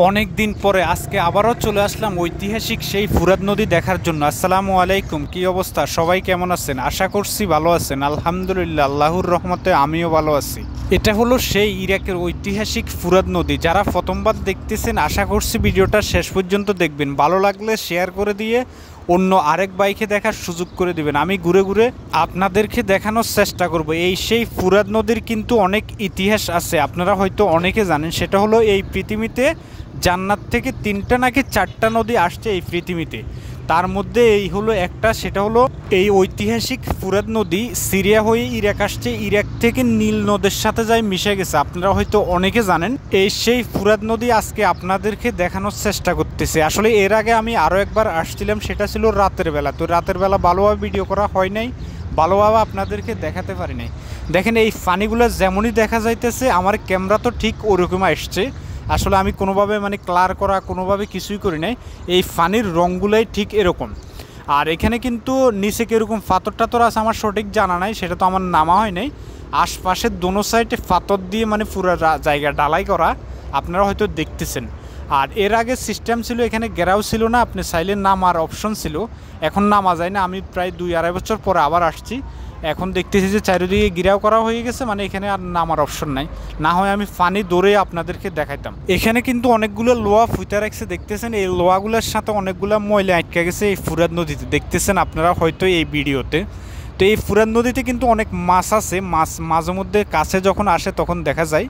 অনেক দিন পরে আজকে আবারও চলে আসলাম ঐতিহাসিক সেই ফুরাত নদী দেখার জন্য। আসসালামু আলাইকুম, কি অবস্থা? সবাই কেমন আছেন? আশা করছি ভালো আছেন। আলহামদুলিল্লাহ, আল্লাহর রহমতে আমিও ভালো আছি। এটা হলো সেই ইরাকের ঐতিহাসিক ফুরাত নদী। যারা প্রথমবার দেখতেছেন, আশা করছি ভিডিওটা শেষ পর্যন্ত দেখবেন। ভালো লাগলে শেয়ার করে দিয়ে অন্য আরেক বাইকে দেখার সুযোগ করে দিবেন। আমি ঘুরে ঘুরে আপনাদেরকে দেখানোর চেষ্টা করব। এই সেই ফুরাত নদীর কিন্তু অনেক ইতিহাস আছে, আপনারা হয়তো অনেকে জানেন। সেটা হলো এই পৃথিবীতে জান্নাত থেকে 3টা নাকি 4টা নদী আসছে এই পৃথিবীতে, তার মধ্যে এই হলো একটা। সেটা হলো এই ঐতিহাসিক ফুরাত নদী সিরিয়া হয়ে ইরাক আসছে, ইরাক থেকে নীল নদের সাথে যায় মিশে গেছে, আপনারা হয়তো অনেকে জানেন। এই সেই ফুরাত নদী আজকে আপনাদেরকে দেখানোর চেষ্টা করতেছে। আসলে এর আগে আমি আরও একবার আসছিলাম, সেটা ছিল রাতের বেলা। তো রাতের বেলা ভালোভাবে ভিডিও করা হয় নাই, ভালোভাবে আপনাদেরকে দেখাতে পারি নাই। দেখেন এই পানিগুলো যেমনই দেখা যাইতেছে, আমার ক্যামেরা তো ঠিক ওরকম আসছে। আসলে আমি কোনোভাবে ক্লার করা কোনোভাবে কিছুই করি নাই। এই পানির রঙগুলোই ঠিক এরকম। আর এখানে কিন্তু নিচে কীরকম পাথর টাথর আছে আমার সঠিক জানা নাই, সেটা তো আমার নামা হয় নাই। আশপাশের দোনো সাইডে পাথর দিয়ে পুরো জায়গা ঢালাই করা, আপনারা হয়তো দেখতেছেন। আর এর আগে সিস্টেম ছিল, এখানে ঘেরাও ছিল না, আপনি চাইলে নামার অপশন ছিল। এখন নামা যায় না। আমি প্রায় 2-2.5 বছর পরে আবার আসছি, এখন দেখতেছি যে চারিদিকে ঘেরাও করা হয়ে গেছে, এখানে আর নামার অপশন নাই। না হয় আমি পানি দৌড়ে আপনাদেরকে দেখাইতাম। এখানে কিন্তু অনেকগুলো লোহা ফুইতে রাখছে, দেখতেছেন। এই লোহাগুলোর সাথে অনেকগুলো ময়লা আটকে গেছে এই ফুরাত নদীতে, দেখতেছেন আপনারা হয়তো এই ভিডিওতে। তো এই ফুরাত নদীতে কিন্তু অনেক মাছ আছে, মাছ মাঝে মধ্যে কাছে যখন আসে তখন দেখা যায়।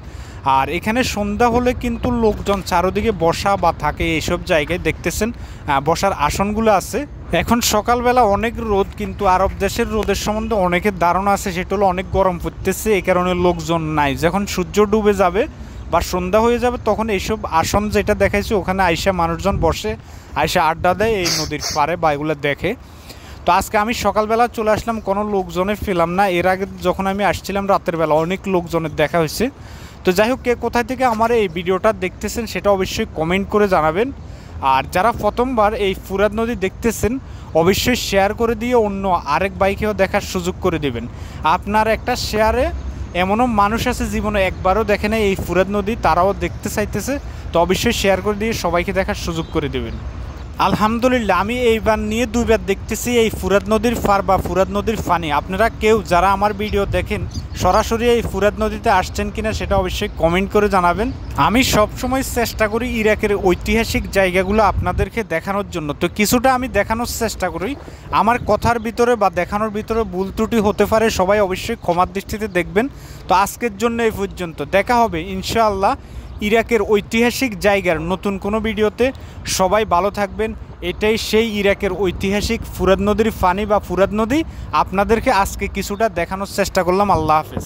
আর এখানে সন্ধ্যা হলে কিন্তু লোকজন চারদিকে বসা বা থাকে এইসব জায়গায়, দেখতেছেন বসার আসনগুলো আছে। এখন সকালবেলা অনেক রোদ, কিন্তু আরব দেশের রোদের সম্বন্ধে অনেকের ধারণা আছে, সেটা হলো অনেক গরম পড়তেছে, এই কারণে লোকজন নাই। যখন সূর্য ডুবে যাবে বা সন্ধ্যা হয়ে যাবে, তখন এইসব আসন যেটা দেখাইছে ওখানে আইসা মানুষজন বসে, আইসা আড্ডা দেয় এই নদীর পাড়ে বা এগুলো দেখে। তো আজকে আমি সকালবেলা চলে আসলাম, কোনো লোকজনের পেলাম না। এর আগে যখন আমি আসছিলাম রাতের বেলা অনেক লোকজনের দেখা হয়েছে। তো যাই হোক, কে কোথায় থেকে আমার এই ভিডিওটা দেখতেছেন সেটা অবশ্যই কমেন্ট করে জানাবেন। আর যারা প্রথমবার এই ফুরাত নদী দেখতেছেন, অবশ্যই শেয়ার করে দিয়ে অন্য আরেক বাইকেও দেখার সুযোগ করে দেবেন। আপনার একটা শেয়ারে এমনও মানুষ আছে জীবনে একবারও দেখে না এই ফুরাত নদী, তারাও দেখতে চাইতেছে। তো অবশ্যই শেয়ার করে দিয়ে সবাইকে দেখার সুযোগ করে দেবেন। আলহামদুলিল্লাহ, আমি এইবার নিয়ে 2বার দেখতেছি এই ফুরাত নদীর পার বা ফুরাত নদীর পানি। আপনারা কেউ যারা আমার ভিডিও দেখেন সরাসরি এই ফুরাত নদীতে আসছেন কিনা সেটা অবশ্যই কমেন্ট করে জানাবেন। আমি সবসময় চেষ্টা করি ইরাকের ঐতিহাসিক জায়গাগুলো আপনাদেরকে দেখানোর জন্য। তো কিছুটা আমি দেখানোর চেষ্টা করি, আমার কথার ভিতরে বা দেখানোর ভিতরে ভুল ত্রুটি হতে পারে, সবাই অবশ্যই ক্ষমার দৃষ্টিতে দেখবেন। তো আজকের জন্য এই পর্যন্ত, দেখা হবে ইনশাআল্লাহ ইরাকের ঐতিহাসিক জায়গার নতুন কোনো ভিডিওতে। সবাই ভালো থাকবেন। এটাই সেই ইরাকের ঐতিহাসিক ফুরাত নদীর পানি বা ফুরাত নদী, আপনাদেরকে আজকে কিছুটা দেখানোর চেষ্টা করলাম। আল্লাহ হাফেজ।